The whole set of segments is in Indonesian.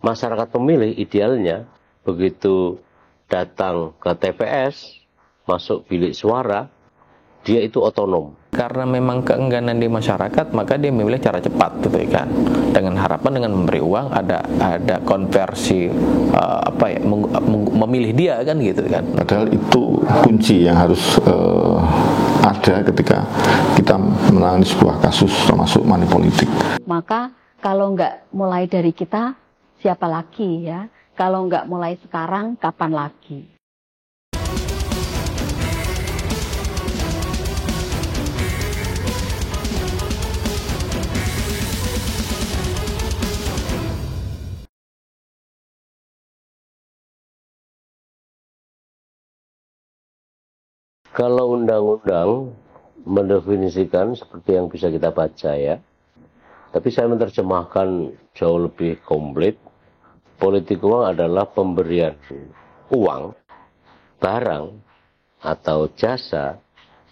masyarakat pemilih idealnya begitu datang ke TPS, masuk bilik suara, dia itu otonom. Karena memang keengganan di masyarakat, maka dia memilih cara cepat, gitu kan. Dengan harapan dengan memberi uang ada konversi memilih dia kan, gitu kan. Padahal itu kunci yang harus ada ketika kita menangani sebuah kasus termasuk money politik. Maka kalau nggak mulai dari kita, siapa lagi ya? Kalau nggak mulai sekarang, kapan lagi? Kalau undang-undang mendefinisikan seperti yang bisa kita baca ya, tapi saya menerjemahkan jauh lebih komplit. Politik uang adalah pemberian uang, barang, atau jasa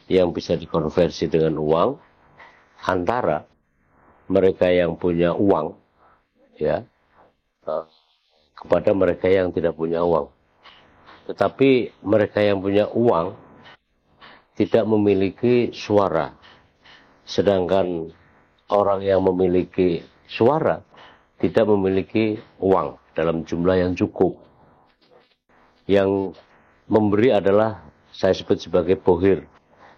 yang bisa dikonversi dengan uang antara mereka yang punya uang ya kepada mereka yang tidak punya uang. Tetapi mereka yang punya uang tidak memiliki suara, sedangkan orang yang memiliki suara tidak memiliki uang dalam jumlah yang cukup. Yang memberi adalah saya sebut sebagai bohir,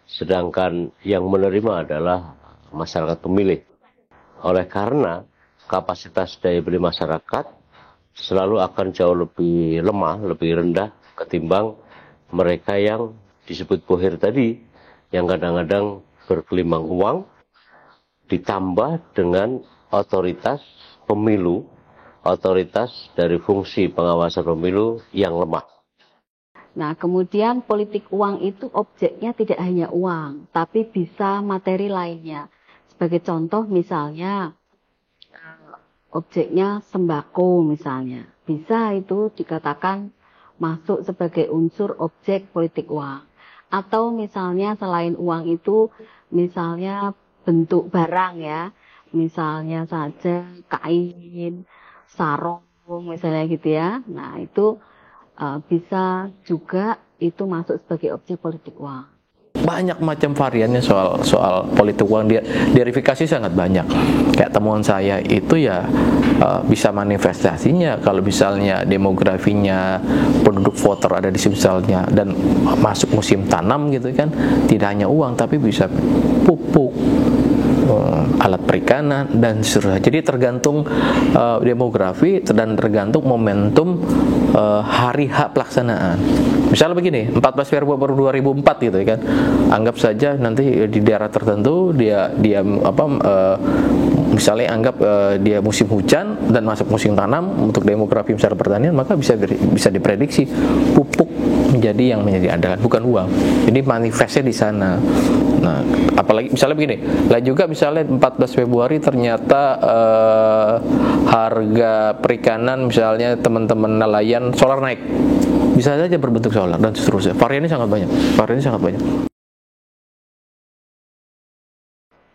sedangkan yang menerima adalah masyarakat pemilih. Oleh karena kapasitas daya beli masyarakat selalu akan jauh lebih lemah, lebih rendah ketimbang mereka yang disebut bohir tadi, yang kadang-kadang berkelimang uang ditambah dengan otoritas pemilu, otoritas dari fungsi pengawasan pemilu yang lemah. Nah, kemudian politik uang itu objeknya tidak hanya uang, tapi bisa materi lainnya. Sebagai contoh misalnya, objeknya sembako misalnya. Bisa itu dikatakan masuk sebagai unsur objek politik uang. Atau misalnya selain uang itu, misalnya bentuk barang ya. Misalnya saja kain, sarung, misalnya gitu ya. Nah, itu bisa juga itu masuk sebagai objek politik uang. Banyak macam variannya soal politik uang. Dia verifikasi sangat banyak. Kayak temuan saya itu ya bisa manifestasinya kalau misalnya demografinya penduduk voter ada di misalnya dan masuk musim tanam gitu kan, tidak hanya uang tapi bisa pupuk, alat perikanan dan seterusnya. Jadi tergantung demografi dan tergantung momentum hari H pelaksanaan. Misalnya begini, 14 Februari 2004 gitu kan. Anggap saja nanti di daerah tertentu dia misalnya anggap dia musim hujan dan masuk musim tanam untuk demografi misalnya pertanian, maka bisa diprediksi pupuk menjadi yang menjadi andalan, bukan uang. Jadi manifestnya di sana. Nah, apalagi misalnya begini, lah juga misalnya 14 Februari ternyata harga perikanan misalnya teman-teman nelayan solar naik. Bisa saja berbentuk solar dan seterusnya. Variannya sangat banyak.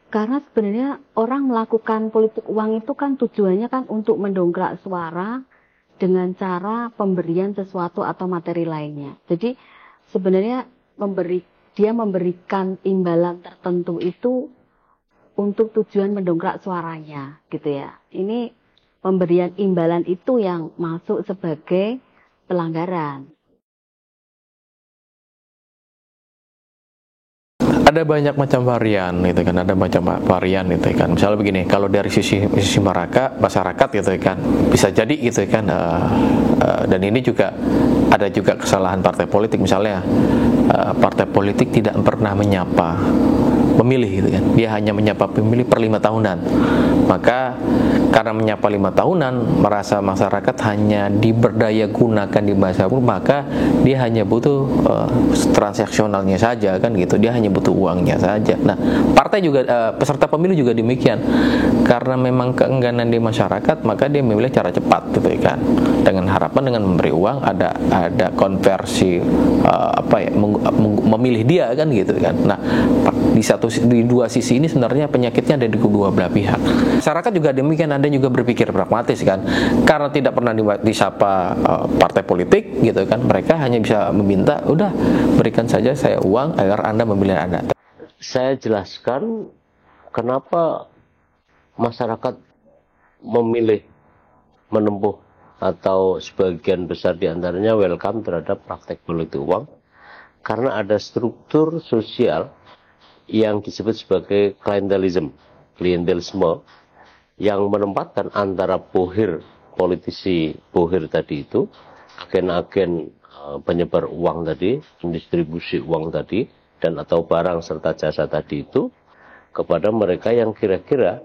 Karena sebenarnya orang melakukan politik uang itu kan tujuannya kan untuk mendongkrak suara dengan cara pemberian sesuatu atau materi lainnya. Jadi sebenarnya dia memberikan imbalan tertentu itu untuk tujuan mendongkrak suaranya, gitu ya. Ini pemberian imbalan itu yang masuk sebagai pelanggaran. Ada banyak macam varian gitu kan, Misalnya begini, kalau dari sisi masyarakat gitu kan, bisa jadi gitu kan, dan ini juga ada juga kesalahan partai politik. Misalnya partai politik tidak pernah menyapa pemilih gitu kan, dia hanya menyapa pemilih per 5 tahunan. Maka karena menyapa 5 tahunan, merasa masyarakat hanya diberdaya gunakan di masa pun, maka dia hanya butuh transaksionalnya saja kan gitu, dia hanya butuh uangnya saja. Nah, partai juga peserta pemilu juga demikian. Karena memang keengganan di masyarakat, maka dia memilih cara cepat gitu kan. Dengan harapan dengan memberi uang ada konversi memilih dia kan gitu kan. Nah, di dua sisi ini sebenarnya penyakitnya ada di kedua belah pihak. Masyarakat juga demikian, ada ada juga berpikir pragmatis kan, karena tidak pernah disapa partai politik gitu kan, mereka hanya bisa meminta, udah berikan saja saya uang agar Anda memilih Anda. Saya jelaskan kenapa masyarakat memilih, menempuh, atau sebagian besar diantaranya welcome terhadap praktek politik uang, karena ada struktur sosial yang disebut sebagai klientelisme yang menempatkan antara bohir, politisi bohir tadi itu, agen-agen penyebar uang tadi, pendistribusi uang tadi, dan atau barang serta jasa tadi itu, kepada mereka yang kira-kira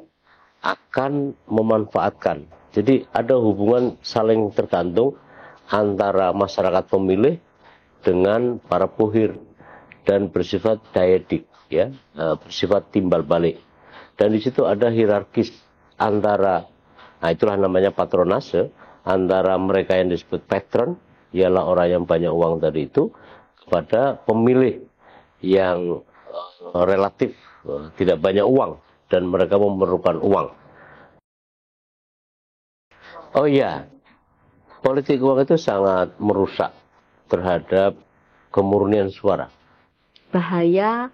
akan memanfaatkan. Jadi ada hubungan saling tergantung antara masyarakat pemilih dengan para bohir, dan bersifat daedik, ya, bersifat timbal balik. Dan di situ ada hierarkis antara, nah itulah namanya patronase, antara mereka yang disebut patron, ialah orang yang banyak uang tadi itu, kepada pemilih yang relatif tidak banyak uang dan mereka memerlukan uang. Oh iya, politik uang itu sangat merusak terhadap kemurnian suara. Bahaya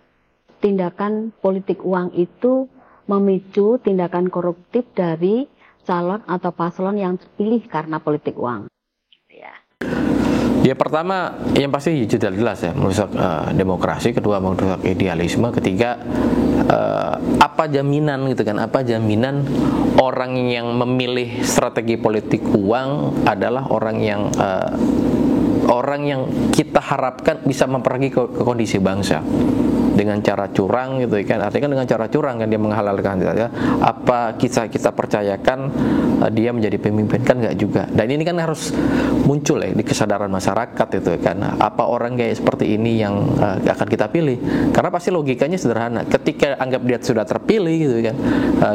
tindakan politik uang itu memicu tindakan koruptif dari calon atau paslon yang terpilih karena politik uang. Ya pertama yang pasti sudah jelas ya, merusak demokrasi, kedua merusak idealisme, ketiga apa jaminan gitu kan, apa jaminan orang yang memilih strategi politik uang adalah orang yang kita harapkan bisa memperbaiki kondisi bangsa dengan cara curang gitu kan. Artinya kan dengan cara curang kan dia menghalalkan ya. Apa kita percayakan dia menjadi pemimpin, kan enggak juga. Dan ini kan harus muncul ya di kesadaran masyarakat itu kan. Apa orang kayak seperti ini yang akan kita pilih? Karena pasti logikanya sederhana. Ketika anggap dia sudah terpilih gitu kan,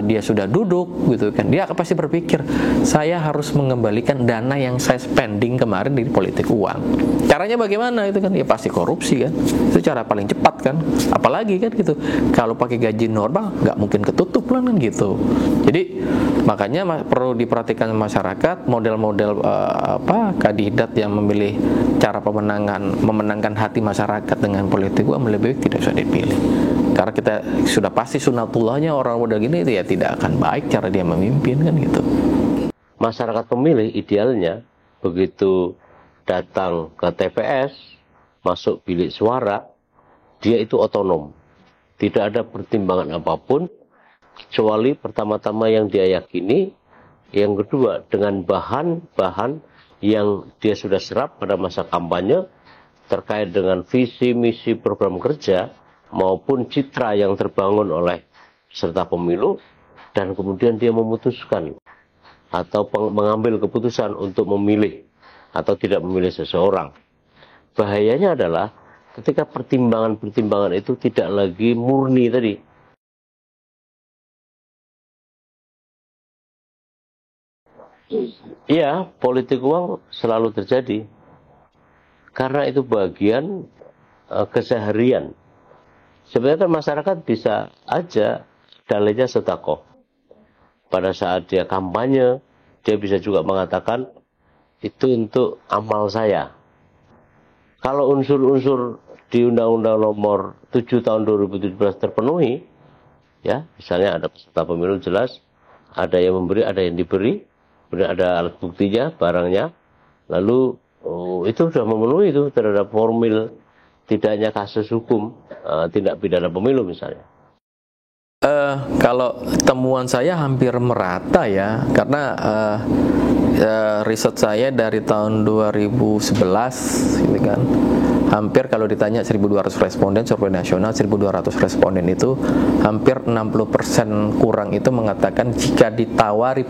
dia sudah duduk gitu kan, dia akan pasti berpikir, saya harus mengembalikan dana yang saya spending kemarin di politik uang. Caranya bagaimana itu kan? Ya pasti korupsi kan. Itu cara paling cepat kan. Apalagi kan gitu, kalau pakai gaji normal nggak mungkin ketutup lah kan gitu. Jadi makanya perlu diperhatikan masyarakat, model-model kandidat yang memilih cara memenangkan hati masyarakat dengan politik uang lebih baik tidak usah dipilih. Karena kita sudah pasti sunatullahnya orang muda gini itu ya tidak akan baik cara dia memimpin kan gitu. Masyarakat pemilih idealnya begitu datang ke TPS, masuk bilik suara, dia itu otonom, tidak ada pertimbangan apapun, kecuali pertama-tama yang dia yakini, yang kedua dengan bahan-bahan yang dia sudah serap pada masa kampanye, terkait dengan visi, misi, program kerja, maupun citra yang terbangun oleh peserta pemilu, dan kemudian dia memutuskan, atau mengambil keputusan untuk memilih, atau tidak memilih seseorang. Bahayanya adalah, ketika pertimbangan-pertimbangan itu tidak lagi murni tadi. Iya, politik uang selalu terjadi. Karena itu bagian keseharian. Sebenarnya kan masyarakat bisa aja dalilnya sedekah. Pada saat dia kampanye, dia bisa juga mengatakan, itu untuk amal saya. Kalau unsur-unsur di Undang-Undang Nomor 7 tahun 2017 terpenuhi, ya, misalnya ada peserta pemilu jelas, ada yang memberi, ada yang diberi, kemudian ada alat buktinya, barangnya, lalu itu sudah memenuhi itu terhadap formil tidaknya kasus hukum tindak pidana pemilu misalnya. Kalau temuan saya hampir merata ya, karena riset saya dari tahun 2011 gitu kan, hampir kalau ditanya 1.200 responden survei nasional, 1.200 responden itu hampir 60% kurang itu mengatakan jika ditawari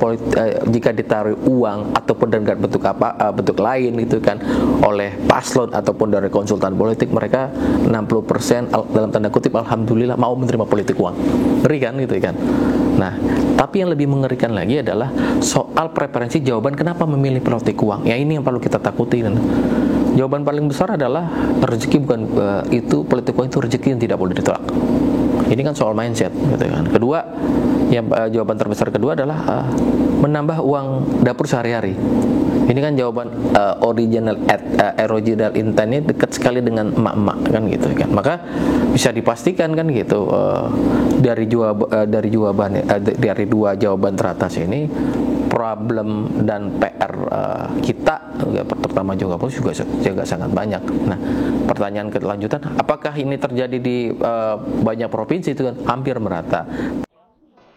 uang ataupun dengan bentuk lain itu kan oleh paslon ataupun dari konsultan politik, mereka 60% dalam tanda kutip alhamdulillah mau menerima politik uang. Ngeri kan gitu kan. Nah, tapi yang lebih mengerikan lagi adalah soal preferensi jawaban kenapa memilih politik uang. Ya ini yang perlu kita takuti kan. Jawaban paling besar adalah rezeki bukan itu, politik uang itu rezeki yang tidak boleh ditolak. Ini kan soal mindset gitu kan. Kedua, yang jawaban terbesar kedua adalah menambah uang dapur sehari-hari. Ini kan jawaban original intentnya dekat sekali dengan emak-emak kan gitu kan. Maka bisa dipastikan kan gitu dari dua jawaban teratas ini, problem dan PR kita terutama juga sangat banyak. Nah, pertanyaan kelanjutan, apakah ini terjadi di banyak provinsi? Itu kan hampir merata.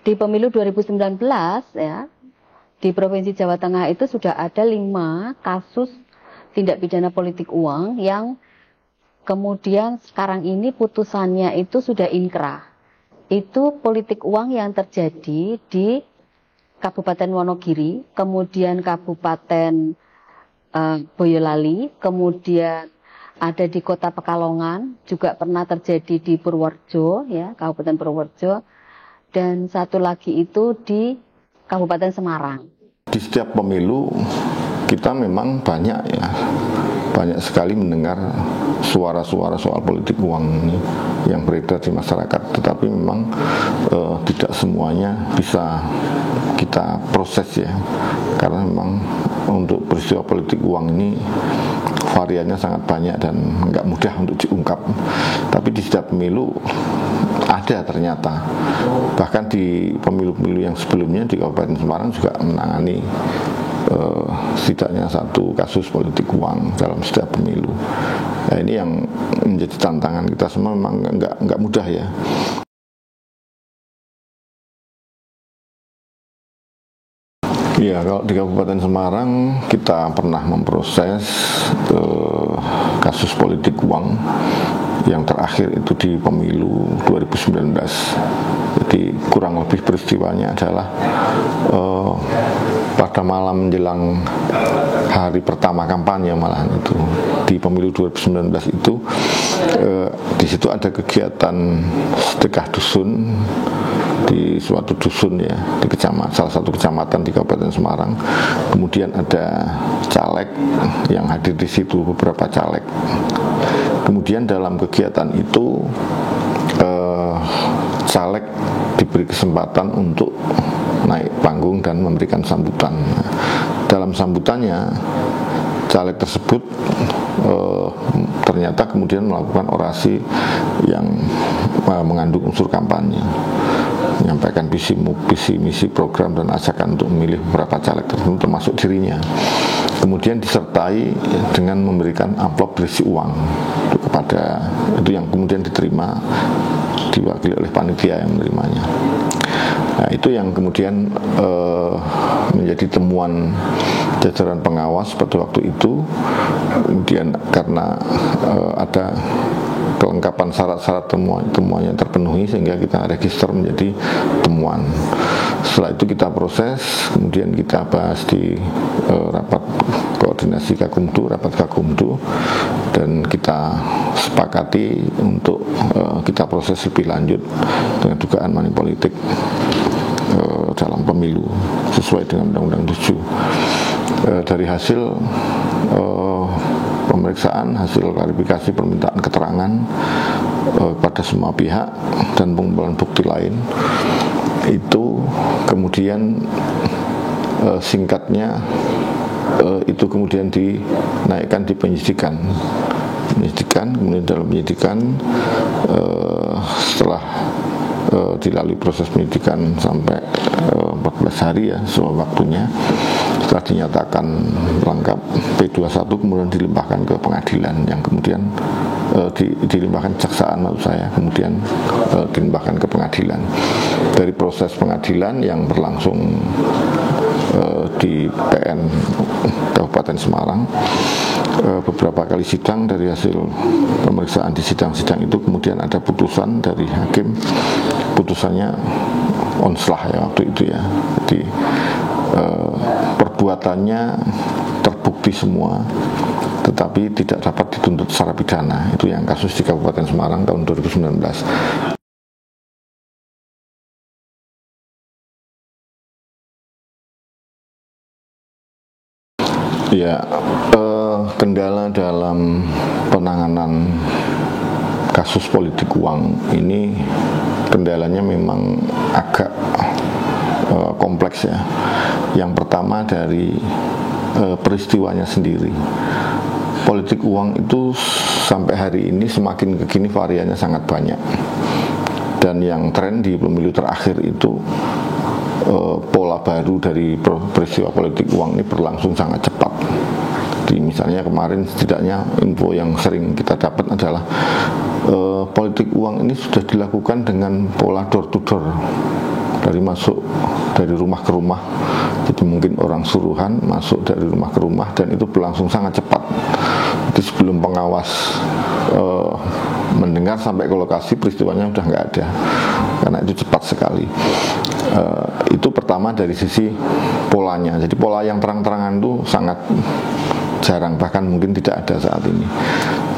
Di pemilu 2019 ya, di Provinsi Jawa Tengah itu sudah ada 5 kasus tindak pidana politik uang yang kemudian sekarang ini putusannya itu sudah inkrah. Itu politik uang yang terjadi di Kabupaten Wonogiri, kemudian Kabupaten Boyolali, kemudian ada di Kota Pekalongan, juga pernah terjadi di Purworejo, ya, Kabupaten Purworejo, dan satu lagi itu di Kabupaten Semarang. Di setiap pemilu kita memang banyak sekali mendengar suara-suara soal politik uang ini yang beredar di masyarakat, tetapi memang tidak semuanya bisa kita proses ya, karena memang untuk peristiwa politik uang ini variannya sangat banyak dan nggak mudah untuk diungkap. Tapi di setiap pemilu ada ternyata, bahkan di pemilu-pemilu yang sebelumnya di Kabupaten Semarang juga menangani setidaknya 1 kasus politik uang dalam setiap pemilu. Nah, ini yang menjadi tantangan kita semua, memang nggak mudah ya. Ya, kalau di Kabupaten Semarang kita pernah memproses kasus politik uang yang terakhir itu di pemilu 2019. Jadi kurang lebih peristiwanya adalah pada malam menjelang hari pertama kampanye, malahan itu di pemilu 2019 itu di situ ada kegiatan sedekah dusun di suatu dusun ya, di salah satu kecamatan di Kabupaten Semarang. Kemudian ada caleg yang hadir di situ, beberapa caleg. Kemudian dalam kegiatan itu caleg diberi kesempatan untuk naik panggung dan memberikan sambutan. Dalam sambutannya, caleg tersebut ternyata kemudian melakukan orasi yang mengandung unsur kampanye, menyampaikan visi misi program dan ajakan untuk memilih beberapa caleg tertentu termasuk dirinya. Kemudian disertai dengan memberikan amplop berisi uang kepada itu, yang kemudian diterima, diwakili oleh panitia yang menerimanya. Nah, itu yang kemudian menjadi temuan jajaran pengawas pada waktu itu. Kemudian karena ada kelengkapan syarat-syarat temuannya terpenuhi, sehingga kita register menjadi temuan. Setelah itu kita proses, kemudian kita bahas di rapat koordinasi Gakumdu, rapat Gakumdu, dan kita sepakati untuk kita proses lebih lanjut dengan dugaan money politik dalam pemilu sesuai dengan Undang-Undang 7. Dari hasil pemeriksaan, hasil klarifikasi permintaan keterangan pada semua pihak dan pengumpulan bukti lain, itu kemudian singkatnya itu kemudian dinaikkan di penyidikan. Kemudian dalam penyidikan setelah dilalui proses penyidikan sampai 14 hari ya sesuai waktunya, setelah dinyatakan lengkap P21 kemudian dilimpahkan ke pengadilan, yang kemudian dilimpahkan kejaksaan maksud saya, kemudian dilimpahkan ke pengadilan. Dari proses pengadilan yang berlangsung di PN Kabupaten Semarang, beberapa kali sidang, dari hasil pemeriksaan di sidang-sidang itu kemudian ada putusan dari hakim, putusannya onslah ya waktu itu ya. Jadi perbuatannya terbukti semua, tetapi tidak dapat dituntut secara pidana. Itu yang kasus di Kabupaten Semarang tahun 2019. Ya, kendala dalam penanganan kasus politik uang ini kendalanya memang agak kompleks ya. Yang pertama dari peristiwanya sendiri. Politik uang itu sampai hari ini semakin ke kini variannya sangat banyak. Dan yang tren di pemilu terakhir itu pola baru dari peristiwa politik uang ini berlangsung sangat cepat. Jadi misalnya kemarin setidaknya info yang sering kita dapat adalah politik uang ini sudah dilakukan dengan pola door to door, dari masuk dari rumah ke rumah. Jadi mungkin orang suruhan masuk dari rumah ke rumah dan itu berlangsung sangat cepat. Jadi sebelum pengawas mendengar sampai ke lokasi peristiwanya sudah nggak ada, karena itu cepat sekali. Itu pertama dari sisi polanya. Jadi pola yang terang-terangan itu sangat jarang, bahkan mungkin tidak ada saat ini,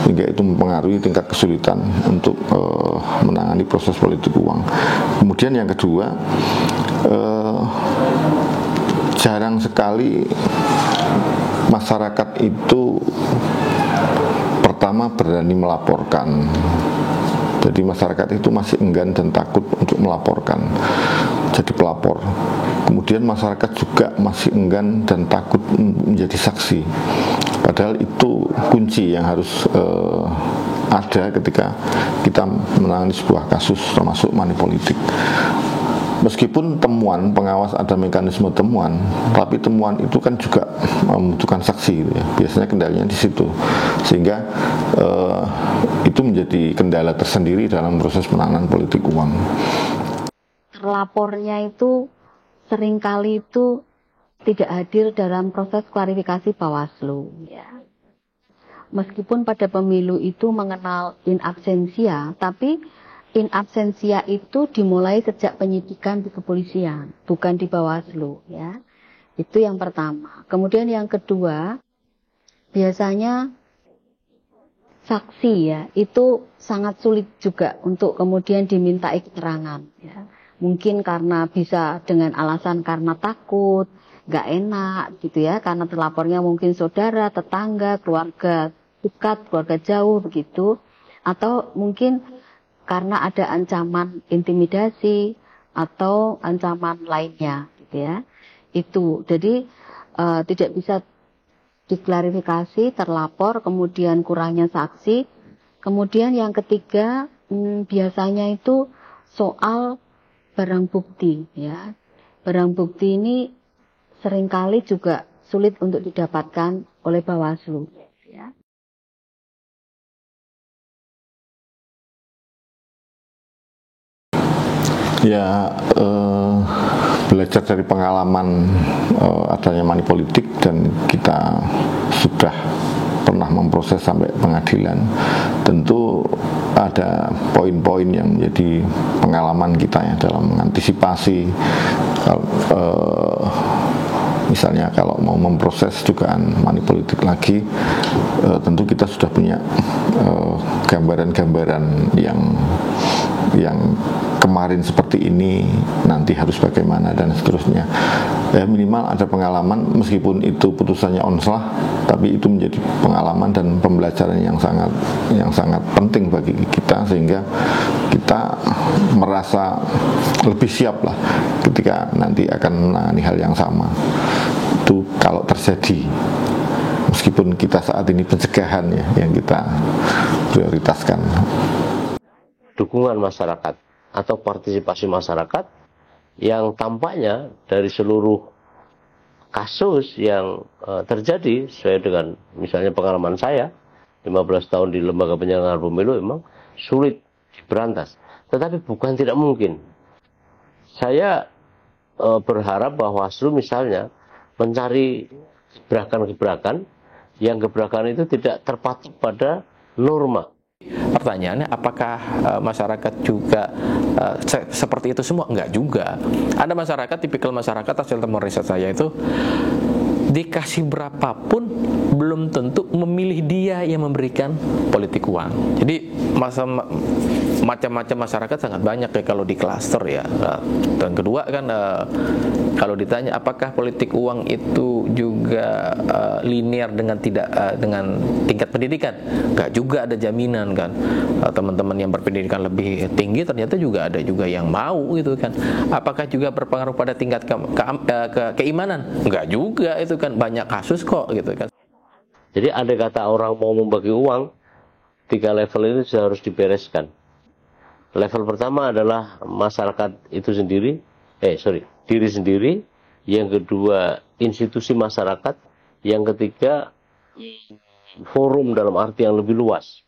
sehingga itu mempengaruhi tingkat kesulitan untuk menangani proses politik uang. Kemudian yang kedua, jarang sekali masyarakat itu pertama berani melaporkan. Jadi masyarakat itu masih enggan dan takut untuk melaporkan, jadi pelapor. Kemudian masyarakat juga masih enggan dan takut menjadi saksi. Padahal itu kunci yang harus ada ketika kita menangani sebuah kasus termasuk money politik. Meskipun temuan pengawas ada mekanisme temuan, tapi temuan itu kan juga membutuhkan saksi gitu ya. Biasanya kendalanya di situ, sehingga itu menjadi kendala tersendiri dalam proses penanganan politik uang. Terlapornya itu seringkali itu tidak hadir dalam proses klarifikasi Bawaslu. Ya. Meskipun pada pemilu itu mengenal in absentia, tapi in absentia itu dimulai sejak penyidikan di kepolisian, bukan di Bawaslu, ya. Itu yang pertama. Kemudian yang kedua, biasanya saksi ya, itu sangat sulit juga untuk kemudian dimintai keterangan, ya. Mungkin karena bisa dengan alasan karena takut, nggak enak gitu ya, karena terlapornya mungkin saudara, tetangga, keluarga dekat, keluarga jauh begitu, atau mungkin karena ada ancaman intimidasi atau ancaman lainnya, gitu ya. Itu, jadi tidak bisa diklarifikasi, terlapor, kemudian kurangnya saksi. Kemudian yang ketiga, biasanya itu soal barang bukti, ya. Barang bukti ini seringkali juga sulit untuk didapatkan oleh Bawaslu, ya. Ya, belajar dari pengalaman adanya money politik, dan kita sudah pernah memproses sampai pengadilan. Tentu ada poin-poin yang menjadi pengalaman kita ya dalam mengantisipasi. Misalnya kalau mau memproses dugaan money politik lagi, tentu kita sudah punya gambaran-gambaran yang kemarin seperti ini, nanti harus bagaimana dan seterusnya. Ya, minimal ada pengalaman, meskipun itu putusannya onslah, tapi itu menjadi pengalaman dan pembelajaran yang sangat penting bagi kita, sehingga kita merasa lebih siap lah ketika nanti akan menangani hal yang sama. Itu kalau terjadi, meskipun kita saat ini pencegahan ya yang kita prioritaskan. Dukungan masyarakat atau partisipasi masyarakat yang tampaknya dari seluruh kasus yang terjadi, sesuai dengan misalnya pengalaman saya 15 tahun di lembaga penyelenggaraan pemilu, memang sulit diberantas, tetapi bukan tidak mungkin. Saya berharap bahwa Bawaslu misalnya mencari gebrakan-gebrakan yang gebrakan itu tidak terpatok pada norma. Pertanyaannya, apakah masyarakat juga seperti itu semua? Enggak juga. Ada masyarakat, tipikal masyarakat, hasil temuan riset saya itu, dikasih berapapun belum tentu memilih dia yang memberikan politik uang. Jadi macam-macam masyarakat sangat banyak ya kalau di klaster ya. Nah, dan kedua kan kalau ditanya apakah politik uang itu juga linear dengan dengan tingkat pendidikan, nggak juga ada jaminan kan. Teman-teman yang berpendidikan lebih tinggi ternyata juga ada juga yang mau gitu kan. Apakah juga berpengaruh pada tingkat keimanan? Nggak juga, itu kan banyak kasus kok gitu kan. Jadi andai kata orang mau membagi uang, 3 level ini sudah harus dibereskan. Level pertama adalah masyarakat itu sendiri, diri sendiri. Yang kedua, institusi masyarakat. Yang ketiga, forum dalam arti yang lebih luas.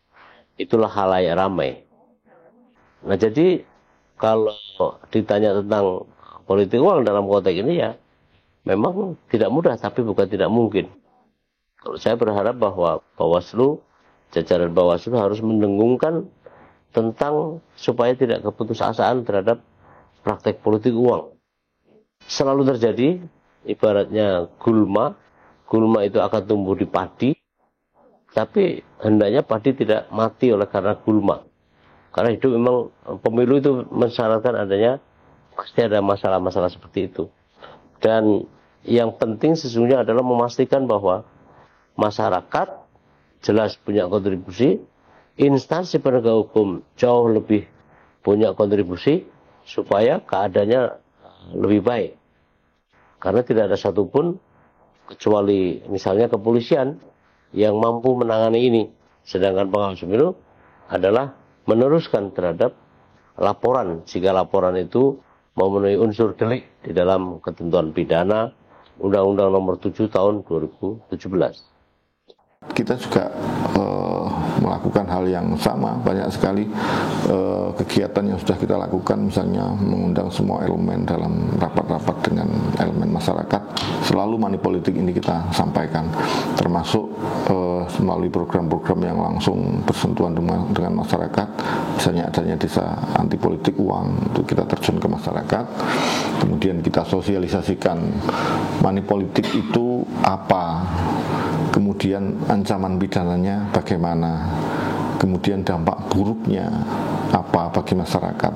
Itulah khalayak ramai. Nah, jadi kalau ditanya tentang politik uang dalam konteks ini ya, memang tidak mudah, tapi bukan tidak mungkin. Kalau saya berharap bahwa Bawaslu, jajaran Bawaslu harus mendengungkan tentang supaya tidak keputusasaan terhadap praktek politik uang. Selalu terjadi, ibaratnya gulma itu akan tumbuh di padi, tapi hendaknya padi tidak mati oleh karena gulma. Karena hidup memang, pemilu itu mensyaratkan adanya, pasti ada masalah-masalah seperti itu. Dan yang penting sesungguhnya adalah memastikan bahwa masyarakat jelas punya kontribusi, instansi penegak hukum jauh lebih punya kontribusi supaya keadaannya lebih baik. Karena tidak ada satupun kecuali misalnya kepolisian yang mampu menangani ini. Sedangkan pengawas pemilu adalah meneruskan terhadap laporan jika laporan itu memenuhi unsur delik di dalam ketentuan pidana Undang-Undang Nomor 7 Tahun 2017. Kita juga melakukan hal yang sama, banyak sekali kegiatan yang sudah kita lakukan, misalnya mengundang semua elemen dalam rapat-rapat dengan elemen masyarakat. Selalu money politik ini kita sampaikan, termasuk melalui program-program yang langsung bersentuhan dengan masyarakat, misalnya adanya desa anti politik uang, itu kita terjun ke masyarakat, kemudian kita sosialisasikan money politik itu apa, kemudian ancaman pidananya bagaimana, kemudian dampak buruknya apa bagi masyarakat,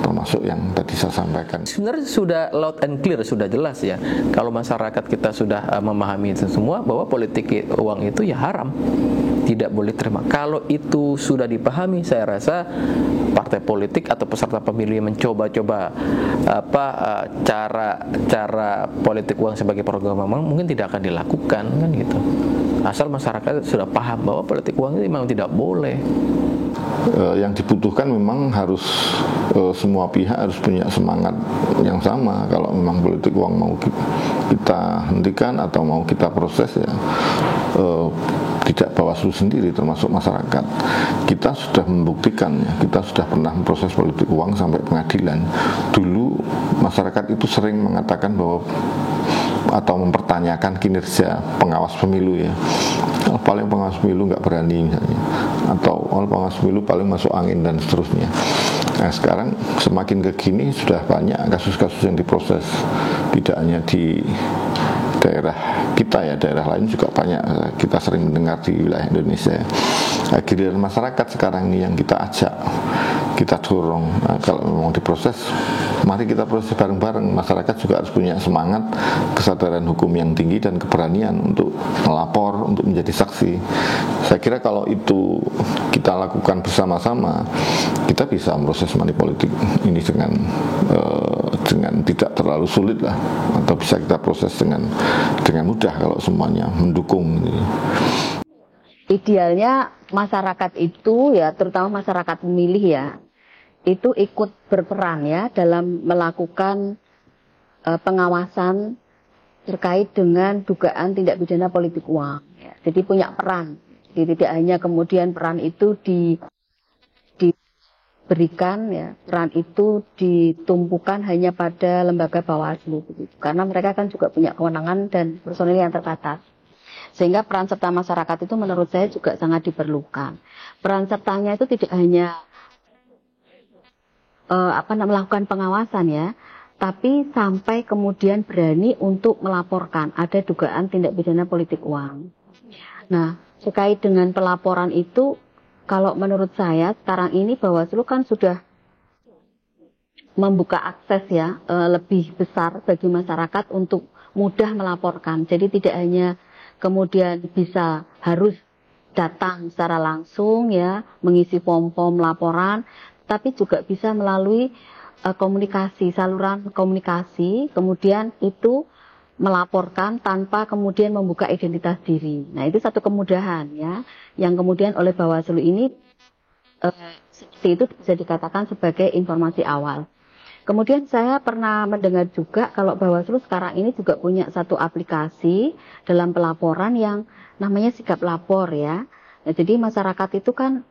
termasuk yang tadi saya sampaikan. Sebenarnya sudah loud and clear, sudah jelas ya. Kalau masyarakat kita sudah memahami itu semua, bahwa politik uang itu ya haram, tidak boleh terima. Kalau itu sudah dipahami, saya rasa partai politik atau peserta pemilu yang mencoba-coba cara politik uang sebagai program mungkin tidak akan dilakukan kan gitu. Asal masyarakat sudah paham bahwa politik uang itu memang tidak boleh. Yang dibutuhkan memang harus semua pihak harus punya semangat yang sama. Kalau memang politik uang mau kita hentikan atau mau kita proses ya, tidak Bawaslu sendiri termasuk masyarakat. Kita sudah membuktikan ya, kita sudah pernah memproses politik uang sampai pengadilan. Dulu masyarakat itu sering mengatakan bahwa atau mempertanyakan kinerja pengawas pemilu ya, paling pengawas pemilu nggak berani misalnya, atau pengawas pemilu paling masuk angin dan seterusnya. Nah sekarang semakin ke kini sudah banyak kasus-kasus yang diproses, tidak hanya di daerah kita ya, daerah lain juga banyak kita sering mendengar di wilayah Indonesia. Giliran masyarakat sekarang ini yang kita ajak, kita dorong. Nah, kalau memang diproses, mari kita proses bareng-bareng. Masyarakat juga harus punya semangat, kesadaran hukum yang tinggi dan keberanian untuk melapor, untuk menjadi saksi. Saya kira kalau itu kita lakukan bersama-sama, kita bisa memproses money politik ini dengan tidak terlalu sulit lah, atau bisa kita proses dengan mudah kalau semuanya mendukung. Idealnya masyarakat itu ya, terutama masyarakat pemilih ya, itu ikut berperan ya dalam melakukan pengawasan terkait dengan dugaan tindak pidana politik uang. Ya. Jadi punya peran. Jadi tidak hanya kemudian peran itu diberikan ya, peran itu ditumpukan hanya pada lembaga Bawaslu begitu. Karena mereka kan juga punya kewenangan dan personil yang terbatas. Sehingga peran serta masyarakat itu menurut saya juga sangat diperlukan. Peran sertanya itu tidak hanya melakukan pengawasan ya, tapi sampai kemudian berani untuk melaporkan ada dugaan tindak pidana politik uang. Nah, terkait dengan pelaporan itu, kalau menurut saya sekarang ini Bawaslu kan sudah membuka akses ya lebih besar bagi masyarakat untuk mudah melaporkan. Jadi tidak hanya kemudian bisa harus datang secara langsung ya mengisi form-form laporan, tapi juga bisa melalui komunikasi, saluran komunikasi, kemudian itu melaporkan tanpa kemudian membuka identitas diri. Nah, itu satu kemudahan ya, yang kemudian oleh Bawaslu ini seperti itu bisa dikatakan sebagai informasi awal. Kemudian saya pernah mendengar juga kalau Bawaslu sekarang ini juga punya satu aplikasi dalam pelaporan yang namanya Sigap Lapor ya. Nah, jadi masyarakat itu kan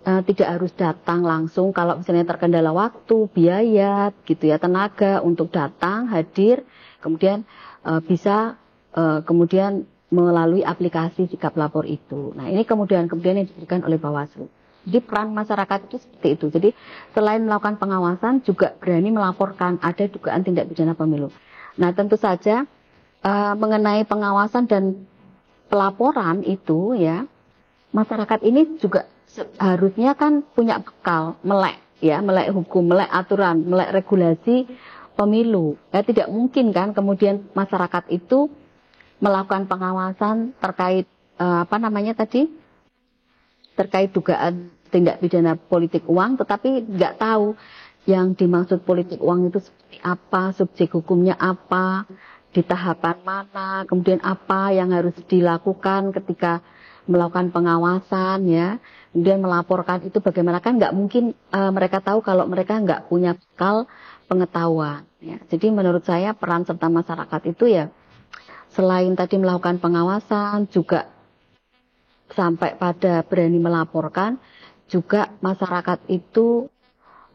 tidak harus datang langsung kalau misalnya terkendala waktu, biaya, gitu ya, tenaga untuk datang, hadir, kemudian bisa kemudian melalui aplikasi Sigap Lapor itu. Nah, ini kemudian yang diberikan oleh Bawaslu. Jadi peran masyarakat itu seperti itu. Jadi selain melakukan pengawasan juga berani melaporkan ada dugaan tindak pidana pemilu. Nah, tentu saja mengenai pengawasan dan pelaporan itu ya, masyarakat ini juga harusnya kan punya bekal melek ya, melek hukum, melek aturan, melek regulasi pemilu. Ya, tidak mungkin kan kemudian masyarakat itu melakukan pengawasan terkait terkait dugaan tindak pidana politik uang, tetapi nggak tahu yang dimaksud politik uang itu seperti apa, subjek hukumnya apa, di tahapan mana, kemudian apa yang harus dilakukan ketika melakukan pengawasan ya, kemudian melaporkan itu bagaimana, kan nggak mungkin mereka tahu kalau mereka nggak punya bekal pengetahuan. Ya. Jadi menurut saya peran serta masyarakat itu ya selain tadi melakukan pengawasan juga sampai pada berani melaporkan, juga masyarakat itu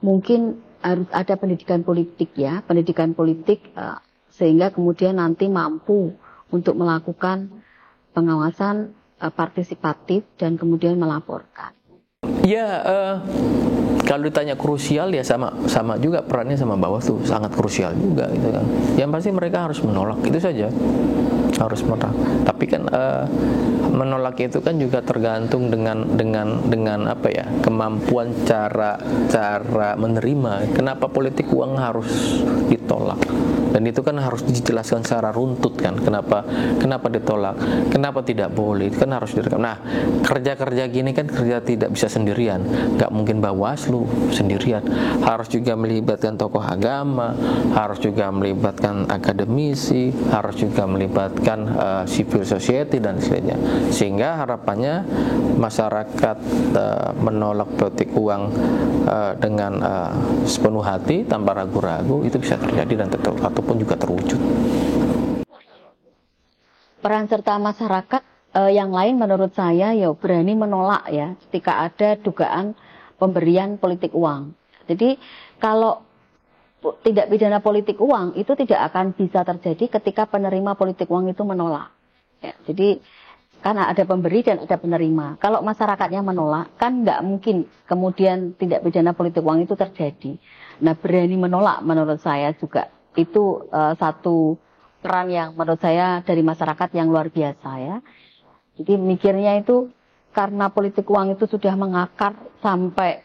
mungkin harus ada pendidikan politik ya, pendidikan politik sehingga kemudian nanti mampu untuk melakukan pengawasan partisipatif dan kemudian melaporkan. Ya, kalau ditanya krusial ya sama juga perannya sama Bawaslu, sangat krusial juga gitu kan. Yang pasti mereka harus menolak, itu saja. Harus menolak. Tapi kan menolak itu kan juga tergantung dengan apa ya, kemampuan cara menerima. Kenapa politik uang harus ditolak? Dan itu kan harus dijelaskan secara runtut kan. Kenapa ditolak? Kenapa tidak boleh? Itu kan harus direkam. Nah, kerja gini kan kerja tidak bisa sendirian. Nggak mungkin Bawaslu sendirian. Harus juga melibatkan tokoh agama, harus juga melibatkan akademisi, harus juga melibatkan civil society dan sebagainya. Sehingga harapannya masyarakat menolak politik uang dengan sepenuh hati tanpa ragu-ragu, itu bisa terjadi dan ataupun juga terwujud. Peran serta masyarakat yang lain menurut saya ya berani menolak ya ketika ada dugaan pemberian politik uang. Jadi kalau tindak pidana politik uang itu tidak akan bisa terjadi ketika penerima politik uang itu menolak. Ya, jadi karena ada pemberi dan ada penerima. Kalau masyarakatnya menolak, kan nggak mungkin kemudian tindak pidana politik uang itu terjadi. Nah, berani menolak menurut saya juga itu satu peran yang menurut saya dari masyarakat yang luar biasa ya. Jadi mikirnya itu karena politik uang itu sudah mengakar sampai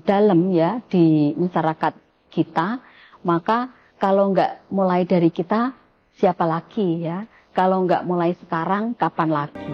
dalam ya di masyarakat kita, maka kalau nggak mulai dari kita, siapa lagi ya? Kalau nggak mulai sekarang, kapan lagi?